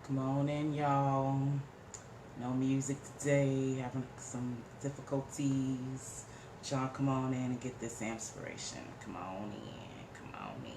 Come on in, y'all. No music today. Having some difficulties. But y'all come on in and get this inspiration. Come on in. Come on in.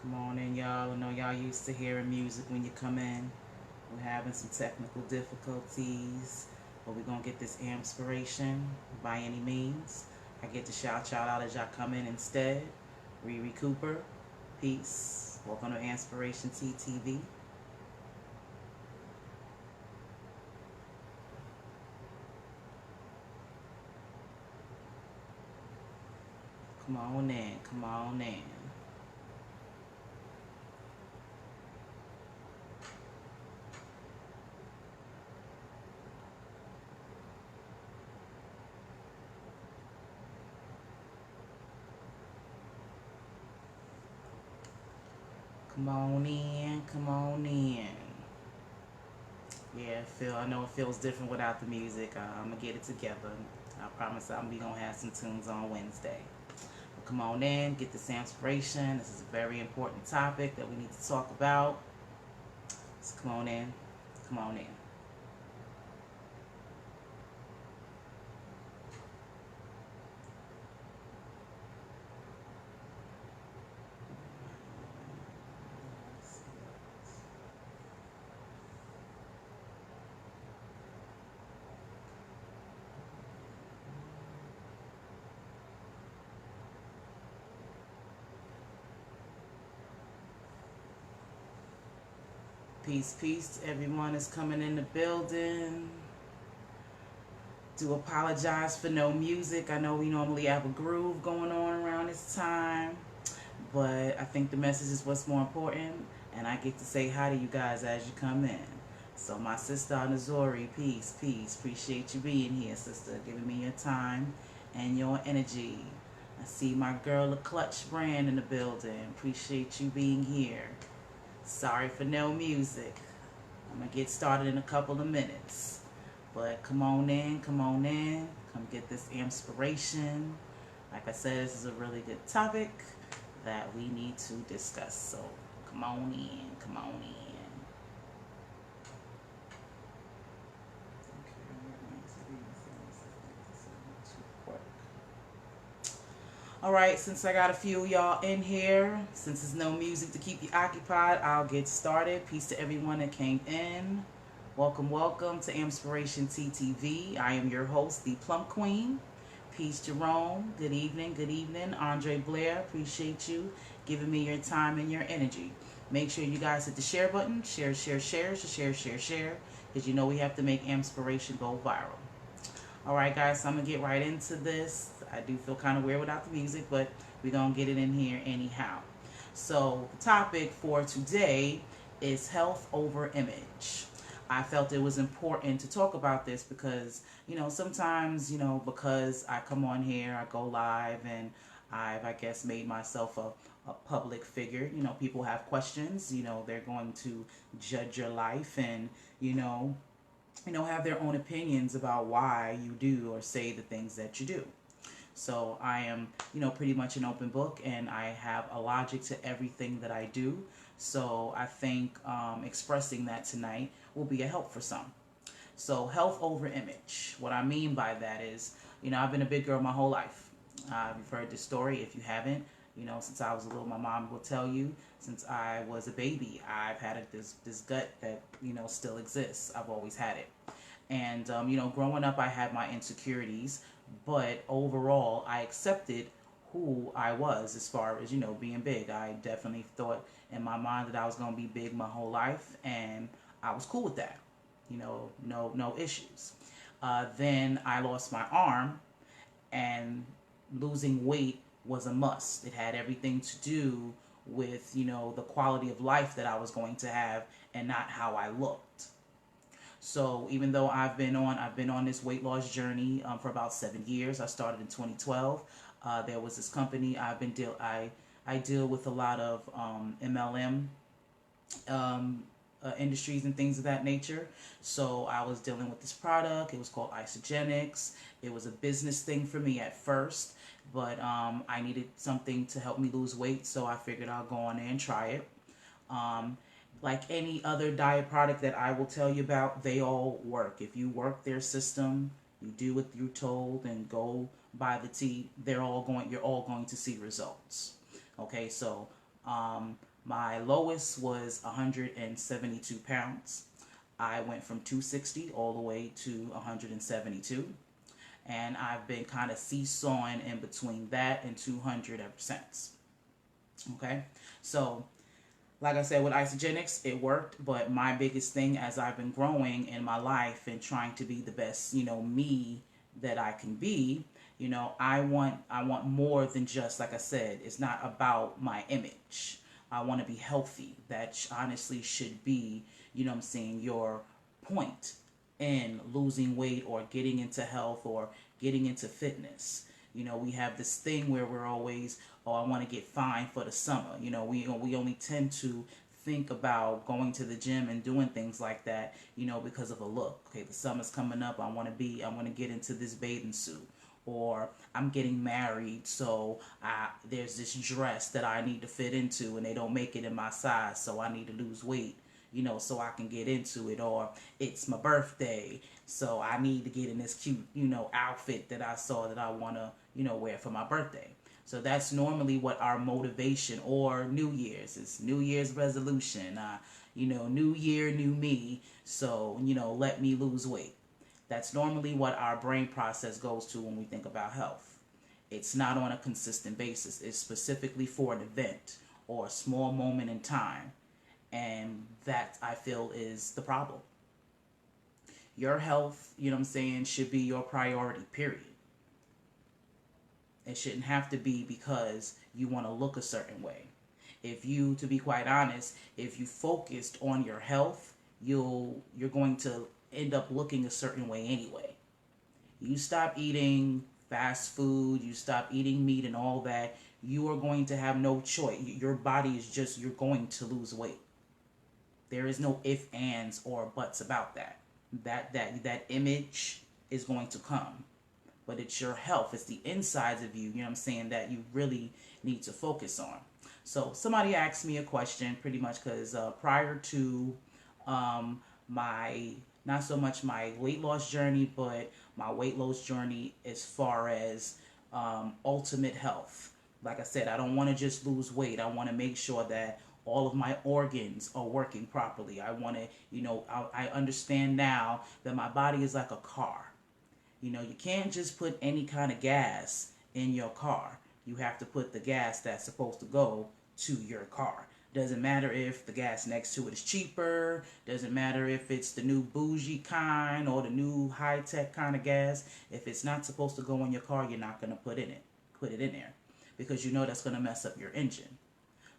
Come on in, y'all. I know y'all used to hearing music when you come in. We're having some technical difficulties, but we're going to get this inspiration by any means. I get to shout y'all out as y'all come in instead. Riri Cooper, peace. Welcome to Inspiration TTV. Come on in. Come on in. Come on in, come on in. Yeah, I know it feels different without the music. I'm gonna get it together. I promise I'm gonna have some tunes on Wednesday. But come on in, get this inspiration. This is a very important topic that we need to talk about. So come on in, come on in. Peace, peace to everyone that's coming in the building. Do apologize for no music. I know we normally have a groove going on around this time, but I think the message is what's more important, and I get to say hi to you guys as you come in. So my sister Nazori, peace, peace. Appreciate you being here, sister, giving me your time and your energy. I see my girl, the Clutch Brand, in the building. Appreciate you being here. Sorry for no music. I'm going to get started in a couple of minutes. But come on in, come on in. Come get this inspiration. Like I said, this is a really good topic that we need to discuss. So come on in, come on in. Alright, since I got a few of y'all in here, since there's no music to keep you occupied, I'll get started. Peace to everyone that came in. Welcome, welcome to Inspiration TTV. I am your host, the Plum Queen. Peace, Jerome. Good evening, good evening. Andre Blair, appreciate you giving me your time and your energy. Make sure you guys hit the share button. Share, share, share, share, share, share. Because you know we have to make Inspiration go viral. Alright guys, so I'm going to get right into this. I do feel kind of weird without the music, but we're going to get it in here anyhow. So the topic for today is health over image. I felt it was important to talk about this because, you know, sometimes, you know, because I come on here, I go live, and I've, I guess, made myself a public figure. You know, people have questions, you know, they're going to judge your life and, you know, have their own opinions about why you do or say the things that you do. So I am, you know, pretty much an open book, and I have a logic to everything that I do. So I think expressing that tonight will be a help for some. So health over image. What I mean by that is, you know, I've been a big girl my whole life. You've heard this story. If you haven't, you know, since I was a little, my mom will tell you, since I was a baby, I've had this gut that, you know, still exists. I've always had it. And, you know, growing up, I had my insecurities, but overall, I accepted who I was as far as, you know, being big. I definitely thought in my mind that I was going to be big my whole life, and I was cool with that. You know, no issues. Then I lost my arm, and losing weight was a must. It had everything to do with, you know, the quality of life that I was going to have and not how I looked. So even though I've been on this weight loss journey for about 7 years. I started in 2012. There was this company I deal with a lot of MLM industries and things of that nature. So I was dealing with this product. It was called Isogenics. It was a business thing for me at first, but I needed something to help me lose weight, so I figured I'll go on there and try it. Um, like any other diet product that I will tell you about, they all work. If you work their system, you do what you're told, and go by the T, you're all going to see results. Okay, so um, my lowest was 172 pounds. I went from 260 all the way to 172, and I've been kind of seesawing in between that and 200 ever since. Okay, so like I said, with Isogenics, it worked, but my biggest thing as I've been growing in my life and trying to be the best, me that I can be, I want more than just, like I said, it's not about my image. I want to be healthy. That honestly should be, what I'm saying, your point in losing weight or getting into health or getting into fitness. We have this thing where we're always, oh, I want to get fine for the summer. We only tend to think about going to the gym and doing things like that, because of a look. Okay, the summer's coming up. I want to get into this bathing suit. Or I'm getting married, so there's this dress that I need to fit into, and they don't make it in my size, so I need to lose weight, so I can get into it. Or it's my birthday, so I need to get in this cute, outfit that I saw that I want to, wear for my birthday. So that's normally what our motivation, or New Year's, is New Year's resolution, new year, new me, so, let me lose weight. That's normally what our brain process goes to when we think about health. It's not on a consistent basis. It's specifically for an event or a small moment in time. And that, I feel, is the problem. Your health, should be your priority, period. It shouldn't have to be because you want to look a certain way. To be quite honest, if you focused on your health, you're going to end up looking a certain way anyway. You stop eating fast food, you stop eating meat and all that, you are going to have no choice. Your body is just, you're going to lose weight. There is no ifs, ands, or buts about that. That image is going to come. But it's your health, it's the insides of you, that you really need to focus on. So somebody asked me a question pretty much because prior to my, not so much my weight loss journey, but my weight loss journey as far as ultimate health. Like I said, I don't want to just lose weight. I want to make sure that all of my organs are working properly. I want to, I understand now that my body is like a car. You can't just put any kind of gas in your car. You have to put the gas that's supposed to go to your car. Doesn't matter if the gas next to it is cheaper. Doesn't matter if it's the new bougie kind or the new high-tech kind of gas. If it's not supposed to go in your car, you're not going to put it in there, because that's going to mess up your engine.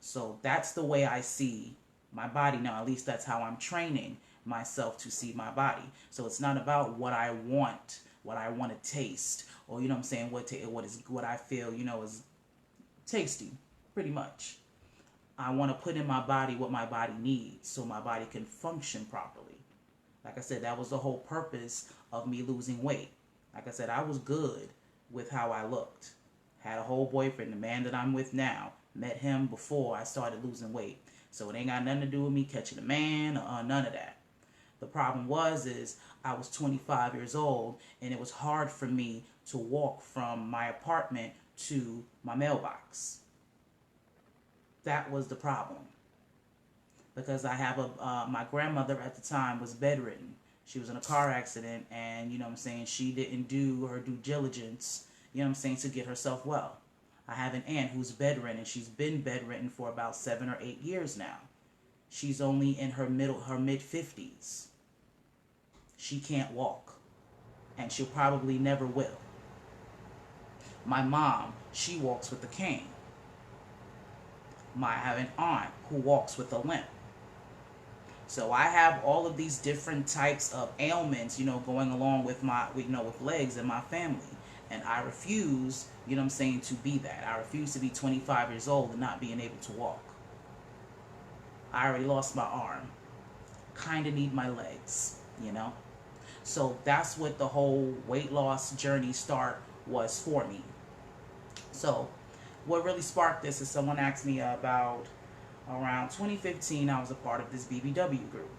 So that's the way I see my body now. At least that's how I'm training myself to see my body. So it's not about what I want to taste, or what I feel is tasty, pretty much. I want to put in my body what my body needs so my body can function properly. Like I said, that was the whole purpose of me losing weight. Like I said, I was good with how I looked. Had a whole boyfriend, the man that I'm with now. Met him before I started losing weight. So it ain't got nothing to do with me catching a man or none of that. The problem is I was 25 years old, and it was hard for me to walk from my apartment to my mailbox. That was the problem. Because I have my grandmother at the time was bedridden. She was in a car accident, and she didn't do her due diligence, to get herself well. I have an aunt who's bedridden. She's been bedridden for about 7 or 8 years now. She's only in her mid-50s. She can't walk, and she'll probably never will. My mom, she walks with a cane. I have an aunt who walks with a limp. So I have all of these different types of ailments, going along with with legs in my family. And I refuse, to be that. I refuse to be 25 years old and not being able to walk. I already lost my arm. Kind of need my legs. So that's what the whole weight loss journey start was for me. So what really sparked this is someone asked me about around 2015. I was a part of this BBW group.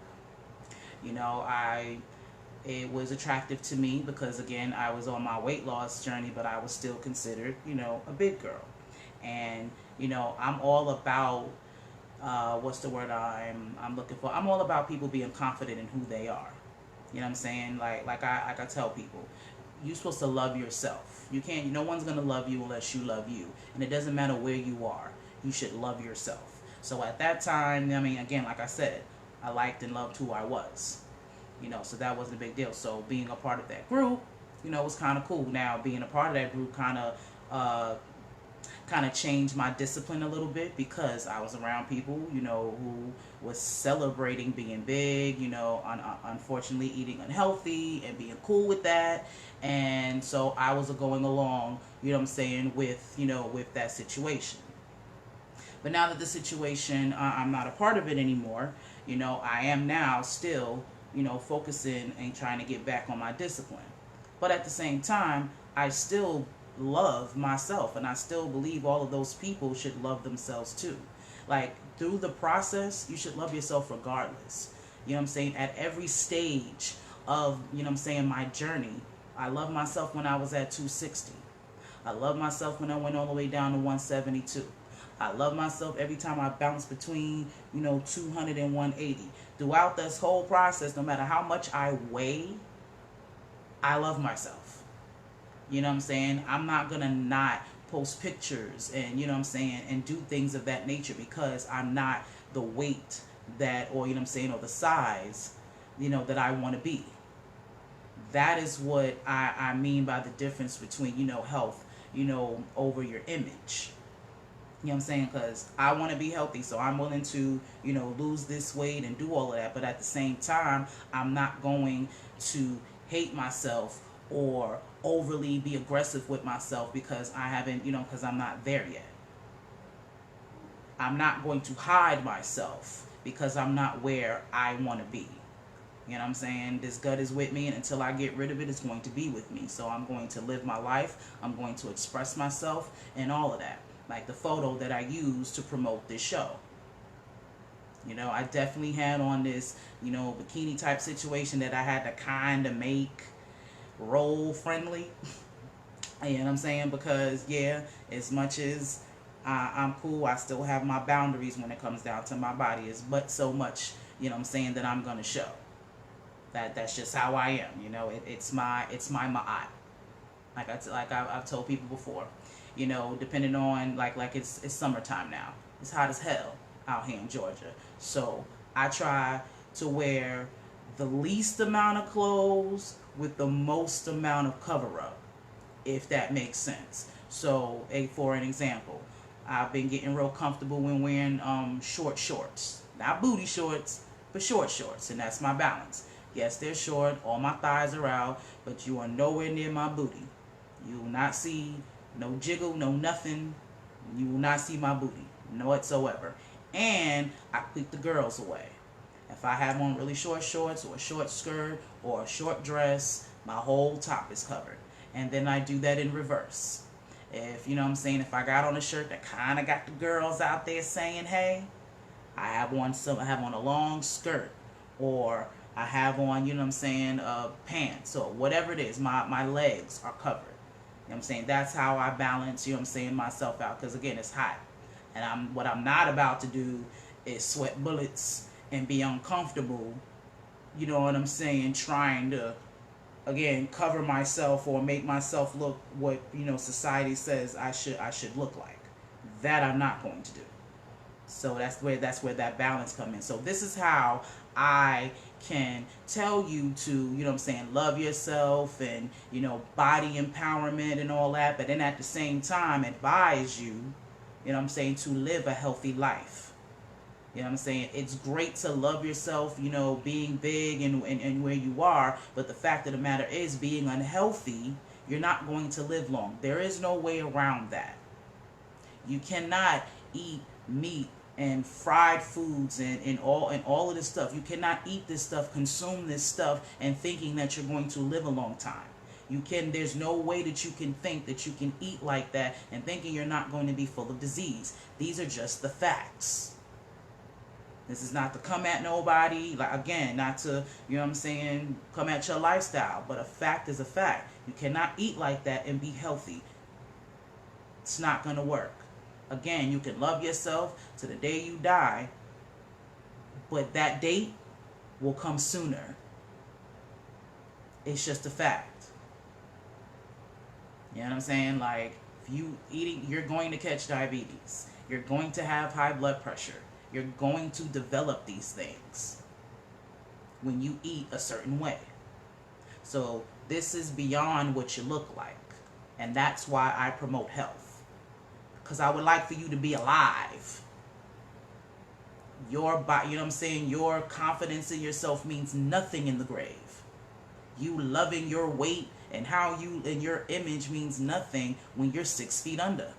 It was attractive to me because, again, I was on my weight loss journey, but I was still considered, a big girl. And, I'm all about, what's the word I'm looking for? I'm all about people being confident in who they are. You know what I'm saying? Like I tell people, you're supposed to love yourself. You can't, no one's going to love you unless you love you. And it doesn't matter where you are. You should love yourself. So at that time, again, like I said, I liked and loved who I was. So that wasn't a big deal. So being a part of that group, was kind of cool. Now, being a part of that group kind of changed my discipline a little bit because I was around people, who was celebrating being big, unfortunately eating unhealthy and being cool with that. And so I was going along, with that situation. But now that the situation, I'm not a part of it anymore, I am now still, focusing and trying to get back on my discipline. But at the same time, I still love myself, and I still believe all of those people should love themselves too. Like, through the process, you should love yourself regardless. At every stage of, my journey, I love myself when I was at 260. I love myself when I went all the way down to 172. I love myself every time I bounce between, 200 and 180. Throughout this whole process, no matter how much I weigh, I love myself. I'm not going to not post pictures and, and do things of that nature because I'm not the weight that, or, or the size, that I want to be. That is what I mean by the difference between, health, over your image. Because I want to be healthy, so I'm willing to, lose this weight and do all of that. But at the same time, I'm not going to hate myself or overly be aggressive with myself because I haven't, because I'm not there yet. I'm not going to hide myself because I'm not where I want to be. This gut is with me, and until I get rid of it, it's going to be with me. So I'm going to live my life. I'm going to express myself and all of that. Like the photo that I used to promote this show. I definitely had on this, bikini type situation that I had to kind of make role friendly. Because, as much as I'm cool, I still have my boundaries when it comes down to my body. It's but so much, that I'm going to show. That's just how I am. It's my ma'at. Like I've told people before. Depending on, like it's summertime now. It's hot as hell out here in Georgia. So I try to wear the least amount of clothes with the most amount of cover-up, if that makes sense. So, for an example, I've been getting real comfortable when wearing short shorts. Not booty shorts, but short shorts, and that's my balance. Yes, they're short, all my thighs are out, but you are nowhere near my booty. You will not see no jiggle, no nothing. You will not see my booty, no whatsoever. And I keep the girls away. If I have on really short shorts or a short skirt or a short dress, my whole top is covered. And then I do that in reverse. If, if I got on a shirt that kind of got the girls out there saying, hey, I have on a long skirt, or I have on, pants, or whatever it is, my legs are covered. That's how I balance, myself out. Because, again, it's hot. And what I'm not about to do is sweat bullets and be uncomfortable, trying to, again, cover myself or make myself look what, society says I should look like. That I'm not going to do. So that's where that balance comes in. So this is how I can tell you to, love yourself and, body empowerment and all that. But then at the same time, advise you, to live a healthy life. You know what I'm saying? It's great to love yourself, you know, being big and where you are. But the fact of the matter is, being unhealthy, you're not going to live long. There is no way around that. You cannot eat meat and fried foods and all of this stuff. You cannot eat this stuff, consume this stuff, and thinking that you're going to live a long time. There's no way that you can think that you can eat like that and thinking you're not going to be full of disease. These are just the facts. This is not to come at nobody, like, again, not to, you know what I'm saying, come at your lifestyle. But a fact is a fact. You cannot eat like that and be healthy. It's not going to work. Again, you can love yourself to the day you die, but that date will come sooner. It's just a fact. You know what I'm saying? Like, if you eating, you're going to catch diabetes. You're going to have high blood pressure. You're going to develop these things when you eat a certain way. So this is beyond what you look like. And that's why I promote health. Because I would like for you to be alive. Your body, you know what I'm saying? Your confidence in yourself means nothing in the grave. You loving your weight and how you and your image means nothing when you're 6 feet under.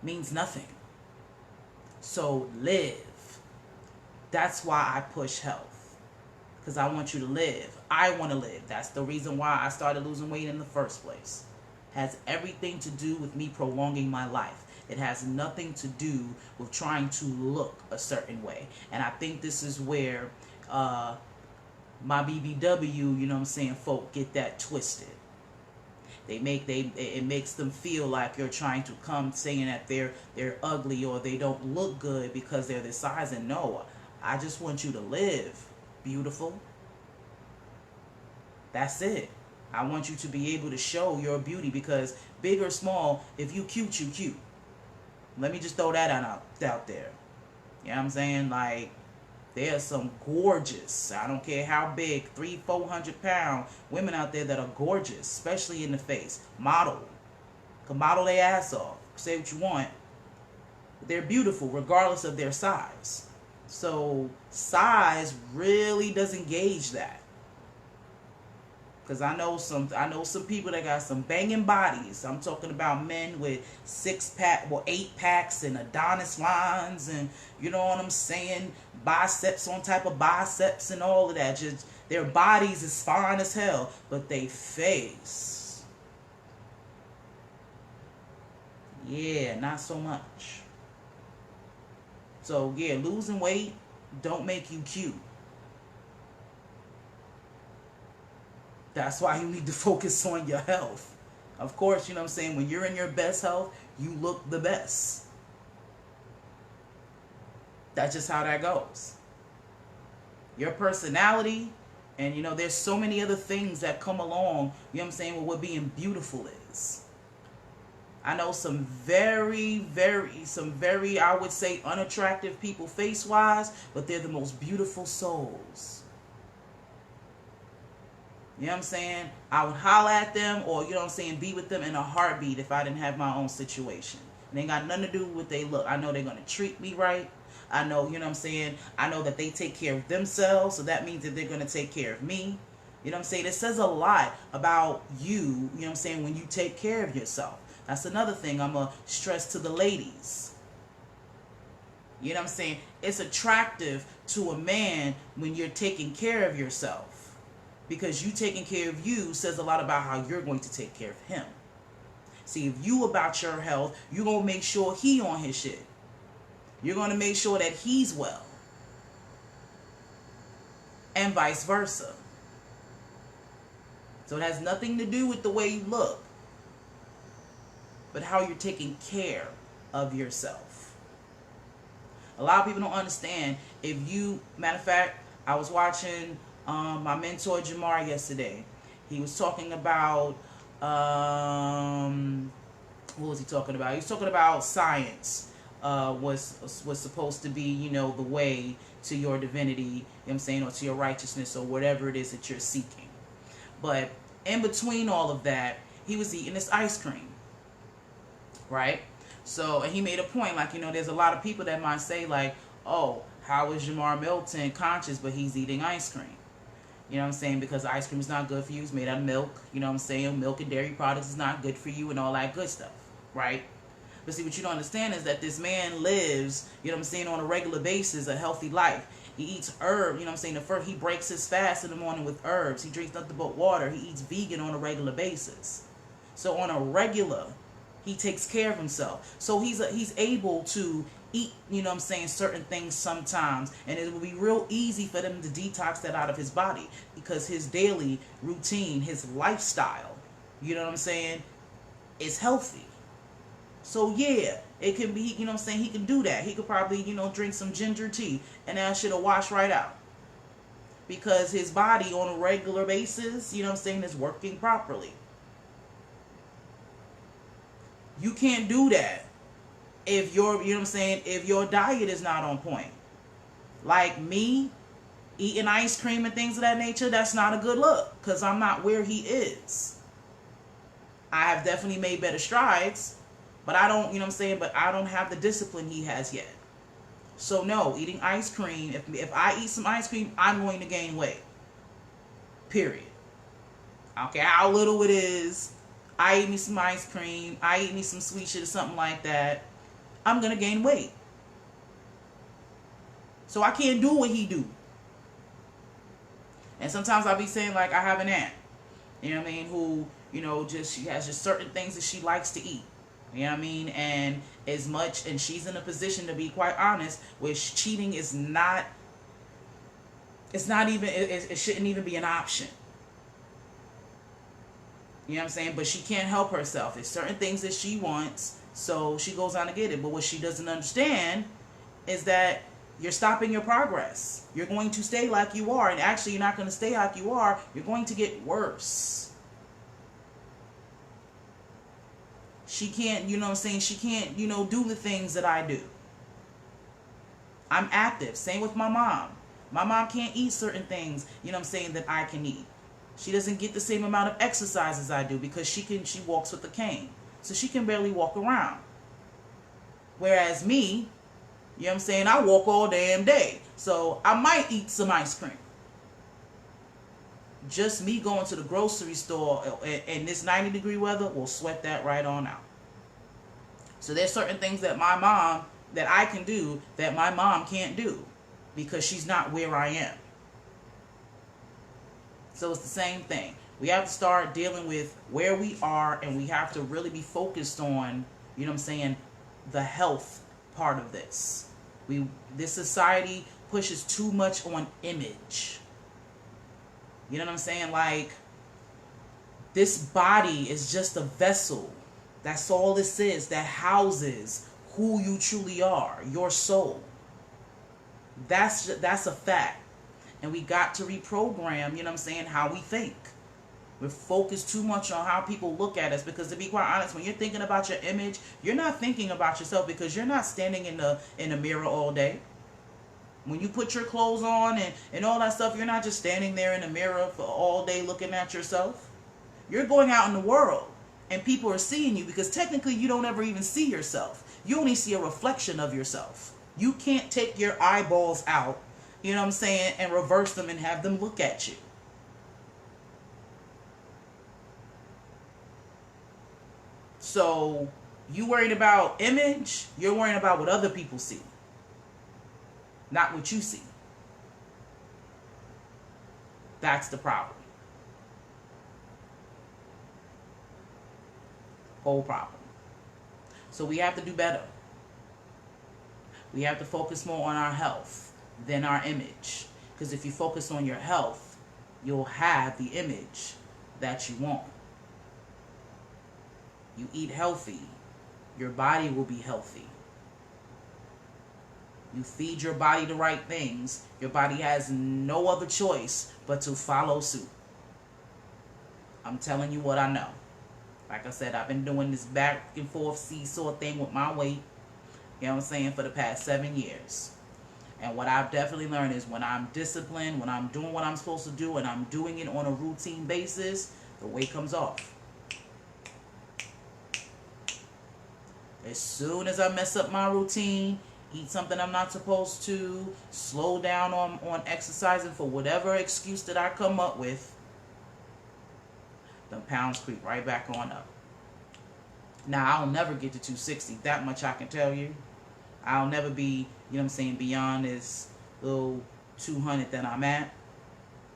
Means nothing. So live. That's why I push health. Because I want you to live. I want to live. That's the reason why I started losing weight in the first place. Has everything to do with me prolonging my life. It has nothing to do with trying to look a certain way. And I think this is where my BBW, you know what I'm saying, folk get that twisted. It makes them feel like you're trying to come saying that they're ugly or they don't look good because they're this size. And no, I just want you to live, beautiful. That's it. I want you to be able to show your beauty, because big or small, if you cute, you cute. Let me just throw that out there. You know what I'm saying? Like, there are some gorgeous, I don't care how big, 300-400 pound women out there that are gorgeous, especially in the face. Model. Can model their ass off. Say what you want. They're beautiful regardless of their size. So size really doesn't gauge that. Because I know some people that got some banging bodies. I'm talking about men with 6-pack, well, 8-packs and Adonis lines, and you know what I'm saying, biceps on type of biceps and all of that. Just their bodies is fine as hell, but they face, yeah, not so much. So yeah, losing weight don't make you cute. That's why you need to focus on your health. Of course, you know what I'm saying, when you're in your best health, you look the best. That's just how that goes. Your personality, and you know, there's so many other things that come along, you know what I'm saying, with what being beautiful is. I know some very, I would say, unattractive people face-wise, but they're the most beautiful souls. You know what I'm saying? I would holler at them, or, you know what I'm saying, be with them in a heartbeat if I didn't have my own situation. It ain't got nothing to do with what they look. I know they're going to treat me right. I know, you know what I'm saying, I know that they take care of themselves, so that means that they're going to take care of me. You know what I'm saying? It says a lot about you, you know what I'm saying, when you take care of yourself. That's another thing I'm going to stress to the ladies. You know what I'm saying? It's attractive to a man when you're taking care of yourself. Because you taking care of you says a lot about how you're going to take care of him. See, if you about your health, you're going to make sure he on his shit. You're going to make sure that he's well. And vice versa. So it has nothing to do with the way you look, but how you're taking care of yourself. A lot of people don't understand. If you, matter of fact, I was watching my mentor Jamar yesterday. He was talking about what was he talking about? He was talking about science was supposed to be, you know, the way to your divinity, you know what I'm saying, or to your righteousness, or whatever it is that you're seeking. But in between all of that, he was eating this ice cream, right? So, and he made a point, like, you know, there's a lot of people that might say, like, oh, How is Jamar Milton conscious but he's eating ice cream? You know what I'm saying? Because ice cream is not good for you. It's made out of milk. You know what I'm saying? Milk and dairy products is not good for you and all that good stuff. Right? But see, what you don't understand is that this man lives, you know what I'm saying, on a regular basis, a healthy life. He eats herbs, you know what I'm saying? The first, he breaks his fast in the morning with herbs. He drinks nothing but water. He eats vegan on a regular basis. So on a regular, he takes care of himself. So he's able to eat, you know what I'm saying, certain things sometimes. And it will be real easy for them to detox that out of his body because his daily routine, his lifestyle, you know what I'm saying, is healthy. So yeah, it can be, you know what I'm saying, he can do that. He could probably, you know, drink some ginger tea and that shit'll wash right out. Because his body on a regular basis, you know what I'm saying, is working properly. You can't do that if your, you know what I'm saying, if your diet is not on point. Like me, eating ice cream and things of that nature, that's not a good look because I'm not where he is. I have definitely made better strides, but I don't, you know what I'm saying, but I don't have the discipline he has yet. So no, eating ice cream, if I eat some ice cream, I'm going to gain weight. Period. I don't care how little it is. I eat me some ice cream, I eat me some sweet shit or something like that, I'm going to gain weight. So I can't do what he do. And sometimes I'll be saying, like, I have an aunt, you know what I mean, who, you know, just, she has just certain things that she likes to eat. You know what I mean? And as much, and she's in a position to be quite honest, where cheating is not, it's not even, it shouldn't even be an option. You know what I'm saying? But she can't help herself. There's certain things that she wants, so she goes on to get it. But what she doesn't understand is that you're stopping your progress. You're going to stay like you are, and actually you're not going to stay like you are. You're going to get worse. She can't, you know what I'm saying, she can't, you know, do the things that I do. I'm active. Same with my mom. My mom can't eat certain things, you know what I'm saying, that I can eat. She doesn't get the same amount of exercise as I do because she walks with a cane. So she can barely walk around. Whereas me, you know what I'm saying, I walk all damn day. So I might eat some ice cream. Just me going to the grocery store in this 90-degree weather will sweat that right on out. So there's certain things that my mom, that I can do that my mom can't do because she's not where I am. So it's the same thing. We have to start dealing with where we are, and we have to really be focused on, you know what I'm saying, the health part of this. This society pushes too much on image. You know what I'm saying? Like, this body is just a vessel. That's all this is, that houses who you truly are, your soul. That's a fact. And we got to reprogram, you know what I'm saying, how we think. We're focused too much on how people look at us, because to be quite honest, when you're thinking about your image, you're not thinking about yourself, because you're not standing in the mirror all day. When you put your clothes on and all that stuff, you're not just standing there in the mirror for all day looking at yourself. You're going out in the world and people are seeing you, because technically you don't ever even see yourself. You only see a reflection of yourself. You can't take your eyeballs out, you know what I'm saying, and reverse them and have them look at you. So you worried about image, you're worrying about what other people see, not what you see. That's the problem. Whole problem. So we have to do better. We have to focus more on our health than our image. Because if you focus on your health, you'll have the image that you want. You eat healthy, your body will be healthy. You feed your body the right things, your body has no other choice but to follow suit. I'm telling you what I know. Like I said, I've been doing this back and forth seesaw thing with my weight, you know what I'm saying, for the past 7 years. And what I've definitely learned is when I'm disciplined, when I'm doing what I'm supposed to do, and I'm doing it on a routine basis, the weight comes off. As soon as I mess up my routine, eat something I'm not supposed to, slow down on exercising for whatever excuse that I come up with, the pounds creep right back on up. Now, I'll never get to 260. That much I can tell you. I'll never be, you know what I'm saying, beyond this little 200 that I'm at. You know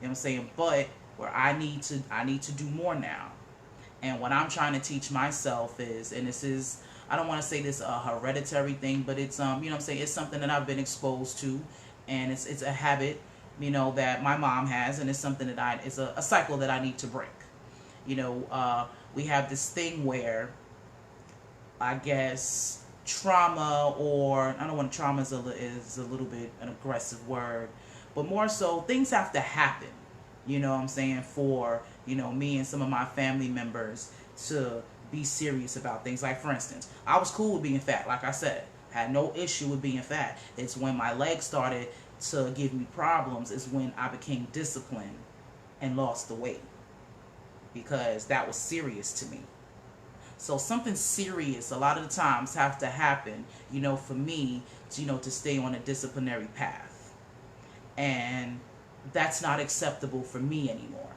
what I'm saying? But where I need to do more now. And what I'm trying to teach myself is, and this is, I don't want to say this a hereditary thing, but it's you know what I'm saying, it's something that I've been exposed to, and it's a habit, you know, that my mom has, and it's something that it's a cycle that I need to break. You know, we have this thing where, I guess, trauma, or I don't want trauma is a little bit an aggressive word, but more so things have to happen, you know what I'm saying, for, you know, me and some of my family members to be serious about things. Like, for instance, I was cool with being fat. Like I said, had no issue with being fat. It's when my legs started to give me problems is when I became disciplined and lost the weight, because that was serious to me. So something serious a lot of the times have to happen, you know, for me to, you know, to stay on a disciplinary path. And that's not acceptable for me anymore.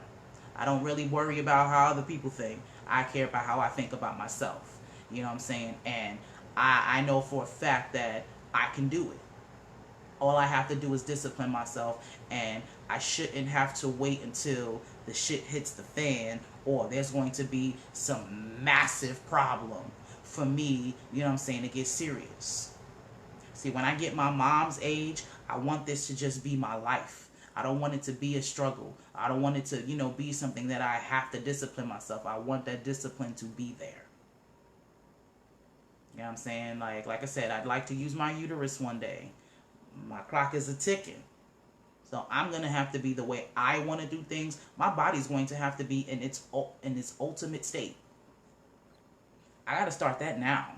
I don't really worry about how other people think. I care about how I think about myself. You know what I'm saying? And I know for a fact that I can do it. All I have to do is discipline myself, and I shouldn't have to wait until the shit hits the fan, or there's going to be some massive problem for me, you know what I'm saying, to get serious. See, when I get my mom's age, I want this to just be my life. I don't want it to be a struggle. I don't want it to, you know, be something that I have to discipline myself. I want that discipline to be there. You know what I'm saying? Like I said, I'd like to use my uterus one day. My clock is a ticking. So I'm going to have to be the way I want to do things. My body's going to have to be in its ultimate state. I got to start that now.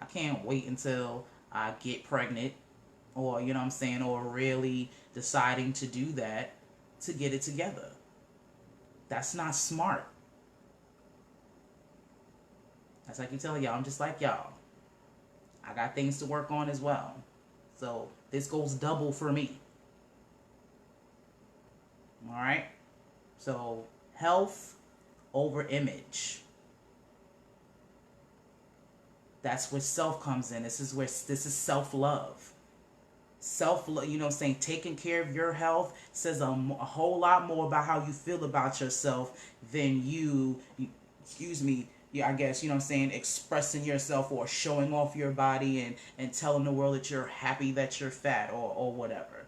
I can't wait until I get pregnant, or, you know what I'm saying, or really deciding to do that to get it together. That's not smart. As I keep telling y'all, I'm just like y'all. I got things to work on as well. So this goes double for me. Alright? So health over image. That's where self comes in. This is self-love. Self-love, you know what I'm saying, taking care of your health says a whole lot more about how you feel about yourself than I guess, you know what I'm saying, expressing yourself or showing off your body and telling the world that you're happy that you're fat or whatever.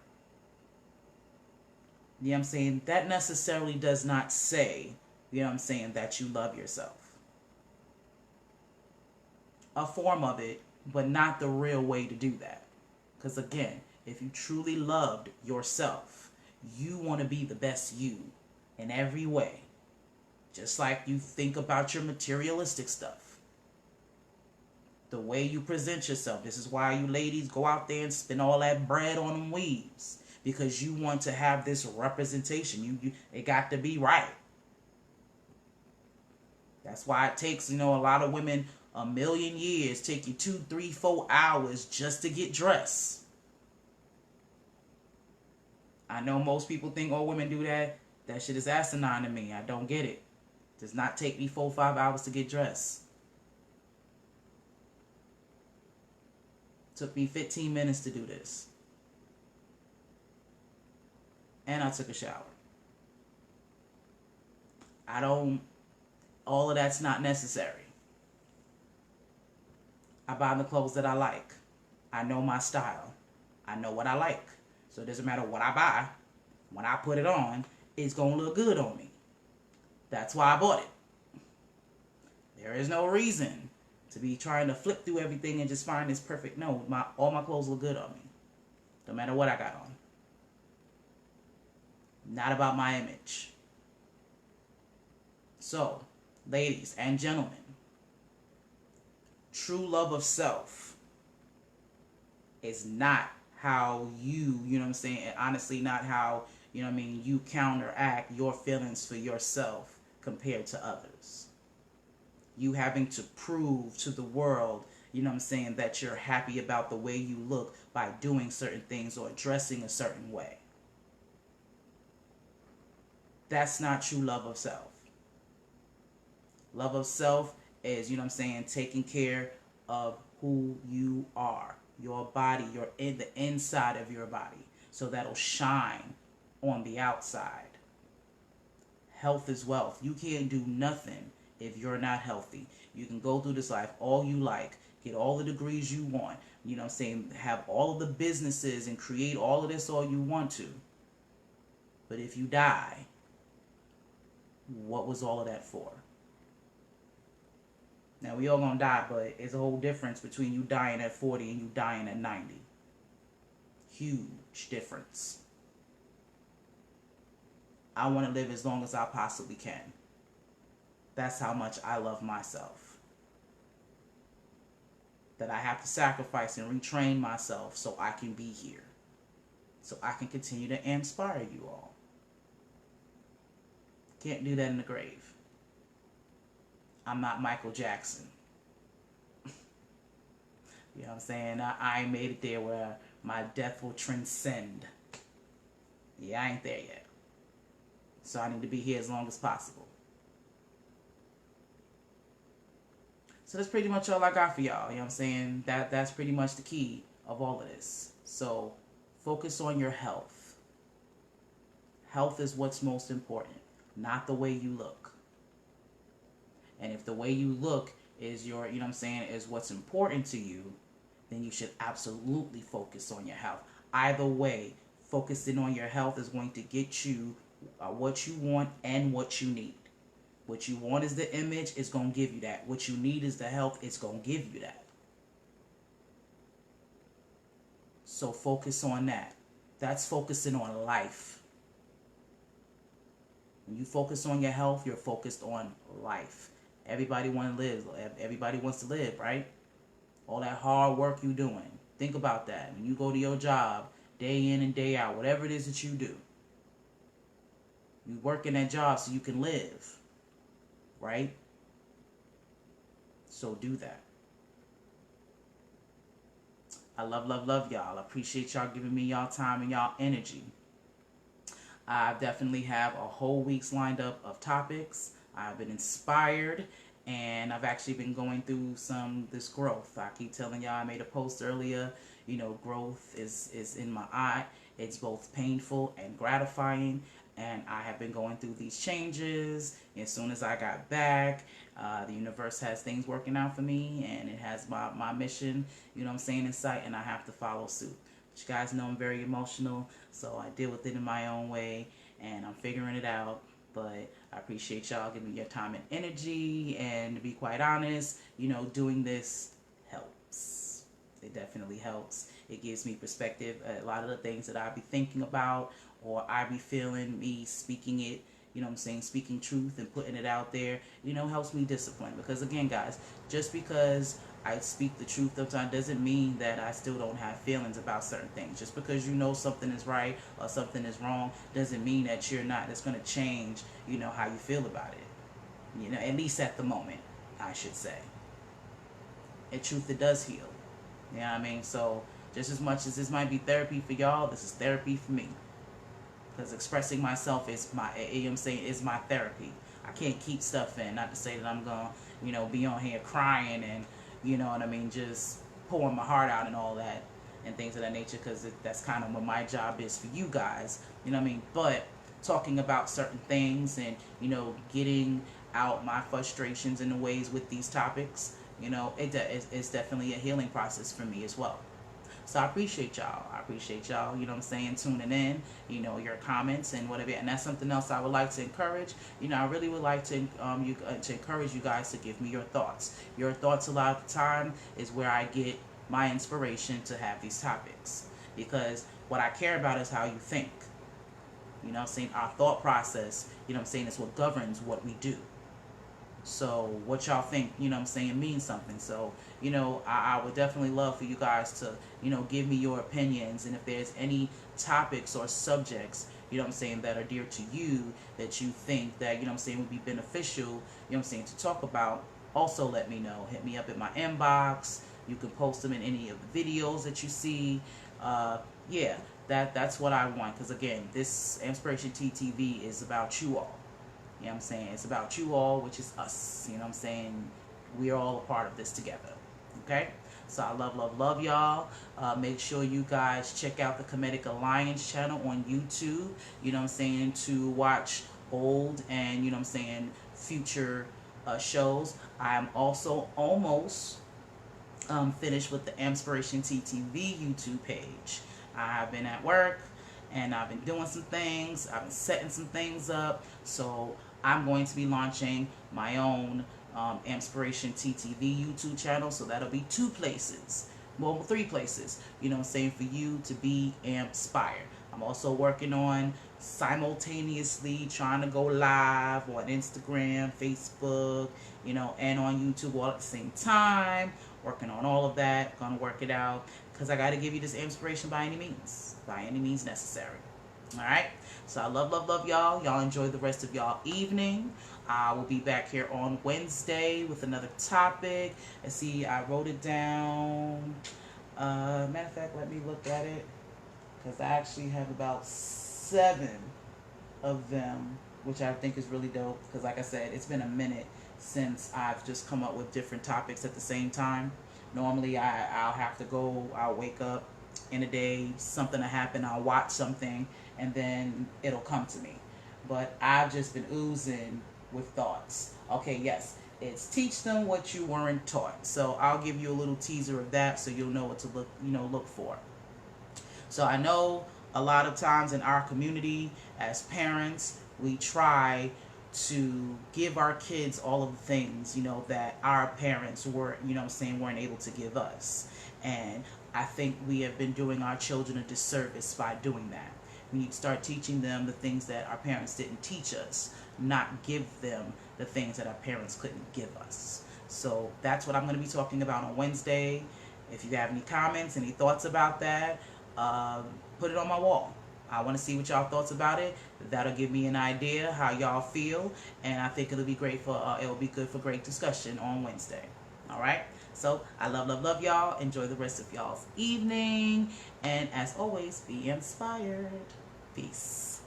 You know what I'm saying? That necessarily does not say, you know what I'm saying, that you love yourself. A form of it, but not the real way to do that. Because again, if you truly loved yourself, you want to be the best you in every way. Just like you think about your materialistic stuff. The way you present yourself. This is why you ladies go out there and spend all that bread on them weaves. Because you want to have this representation. It got to be right. That's why it takes, you know, a lot of women a million years, take you 2, 3, 4 hours just to get dressed. I know most people think, oh, women do that. That shit is asinine to me. I don't get it. It does not take me 4, 5 hours to get dressed. It took me 15 minutes to do this. And I took a shower. All of that's not necessary. I buy the clothes that I like. I know my style. I know what I like. So it doesn't matter what I buy. When I put it on, it's going to look good on me. That's why I bought it. There is no reason to be trying to flip through everything and just find this perfect. No, all my clothes look good on me. No matter what I got on. Not about my image. So, ladies and gentlemen, true love of self is not how you know what I'm saying, and honestly not how, you know what I mean, you counteract your feelings for yourself compared to others. You having to prove to the world, you know what I'm saying, that you're happy about the way you look by doing certain things or dressing a certain way. That's not true love of self. Love of self is, you know what I'm saying, taking care of who you are, your body, you're in the inside of your body. So that'll shine on the outside. Health is wealth. You can't do nothing if you're not healthy. You can go through this life all you like, get all the degrees you want, you know what I'm saying, have all of the businesses and create all of this all you want to. But if you die, what was all of that for? Now, we all gonna die, but it's a whole difference between you dying at 40 and you dying at 90. Huge difference. I want to live as long as I possibly can. That's how much I love myself. That I have to sacrifice and retrain myself so I can be here. So I can continue to inspire you all. Can't do that in the grave. I'm not Michael Jackson. You know what I'm saying? I ain't made it there where my death will transcend. Yeah, I ain't there yet. So I need to be here as long as possible. So that's pretty much all I got for y'all. You know what I'm saying? That's pretty much the key of all of this. So focus on your health. Health is what's most important, not the way you look. And if the way you look is your, you know what I'm saying, is what's important to you, then you should absolutely focus on your health. Either way, focusing on your health is going to get you what you want and what you need. What you want is the image, it's going to give you that. What you need is the health, it's going to give you that. So focus on that. That's focusing on life. When you focus on your health, you're focused on life. Everybody wants to live. Everybody wants to live, right? All that hard work you doing. Think about that. When you go to your job, day in and day out, whatever it is that you do, you work in that job so you can live, right? So do that. I love y'all. I appreciate y'all giving me y'all time and y'all energy. I definitely have a whole week's lined up of topics. I've been inspired, and I've actually been going through this growth. I keep telling y'all, I made a post earlier, you know, growth is in my eye. It's both painful and gratifying, and I have been going through these changes. As soon as I got back, the universe has things working out for me, and it has my mission, you know what I'm saying, in sight, and I have to follow suit. But you guys know I'm very emotional, so I deal with it in my own way, and I'm figuring it out. But I appreciate y'all giving me your time and energy, and to be quite honest, you know, doing this helps. It definitely helps. It gives me perspective. A lot of the things that I be thinking about, or I be feeling, me speaking it, you know what I'm saying, speaking truth and putting it out there, you know, helps me discipline. Because again, guys, just because I speak the truth sometimes doesn't mean that I still don't have feelings about certain things. Just because you know something is right or something is wrong doesn't mean that you're not, that's going to change, you know, how you feel about it. You know, at least at the moment, I should say. And truth, it does heal. You know what I mean? So just as much as this might be therapy for y'all, this is therapy for me. Because expressing myself is my, you know what I'm saying, is my therapy. I can't keep stuff in. Not to say that I'm going to, you know, be on here crying and, you know what I mean, just pouring my heart out and all that and things of that nature, because that's kind of what my job is for you guys, you know what I mean. But talking about certain things and, you know, getting out my frustrations and the ways with these topics, you know, it's definitely a healing process for me as well. So I appreciate y'all. You know what I'm saying, tuning in, you know, your comments and whatever. And that's something else I would like to encourage. You know, I really would like to to encourage you guys to give me your thoughts. Your thoughts a lot of the time is where I get my inspiration to have these topics. Because what I care about is how you think. You know what I'm saying? Our thought process, you know what I'm saying, is what governs what we do. So what y'all think, you know what I'm saying, means something. So, you know, I would definitely love for you guys to, you know, give me your opinions. And if there's any topics or subjects, you know what I'm saying, that are dear to you, that you think that, you know what I'm saying, would be beneficial, you know what I'm saying, to talk about, also let me know. Hit me up at my inbox, You can post them in any of the videos that you see. Yeah, that's what I want. Because again, this Inspiration TTV is about you all. You know what I'm saying? It's about you all, which is us. You know what I'm saying? We are all a part of this together. Okay? So I love y'all. Make sure you guys check out the Comedic Alliance channel on YouTube. You know what I'm saying? To watch old and, you know what I'm saying, future shows. I'm also almost finished with the Inspiration TTV YouTube page. I've been at work and I've been doing some things. I've been setting some things up. So I'm going to be launching my own Inspiration TTV YouTube channel. So that'll be 2 places. Well, 3 places. You know what I'm saying? For you to be inspired. I'm also working on simultaneously trying to go live on Instagram, Facebook, you know, and on YouTube all at the same time. Working on all of that. Gonna work it out. Because I got to give you this inspiration by any means. By any means necessary. Alright? So I love y'all. Y'all enjoy the rest of y'all evening. I will be back here on Wednesday with another topic. And see, I wrote it down. Matter of fact, let me look at it. Because I actually have about 7 of them, which I think is really dope. Because like I said, it's been a minute since I've just come up with different topics at the same time. Normally I'll have to go, I'll wake up in a day, something will happen, I'll watch something, and then it'll come to me. But I've just been oozing with thoughts. Okay, yes, it's teach them what you weren't taught. So I'll give you a little teaser of that so you'll know what to look for. So I know a lot of times in our community as parents, we try to give our kids all of the things, you know, that our parents were, you know what I'm saying, weren't able to give us. And I think we have been doing our children a disservice by doing that. We need to start teaching them the things that our parents didn't teach us, not give them the things that our parents couldn't give us. So that's what I'm going to be talking about on Wednesday. If you have any comments, any thoughts about that, put it on my wall. I want to see what y'all thoughts about it. That'll give me an idea how y'all feel, and I think it'll be great for it'll be good for great discussion on Wednesday. All right. So I love y'all. Enjoy the rest of y'all's evening, and as always, be inspired. Peace.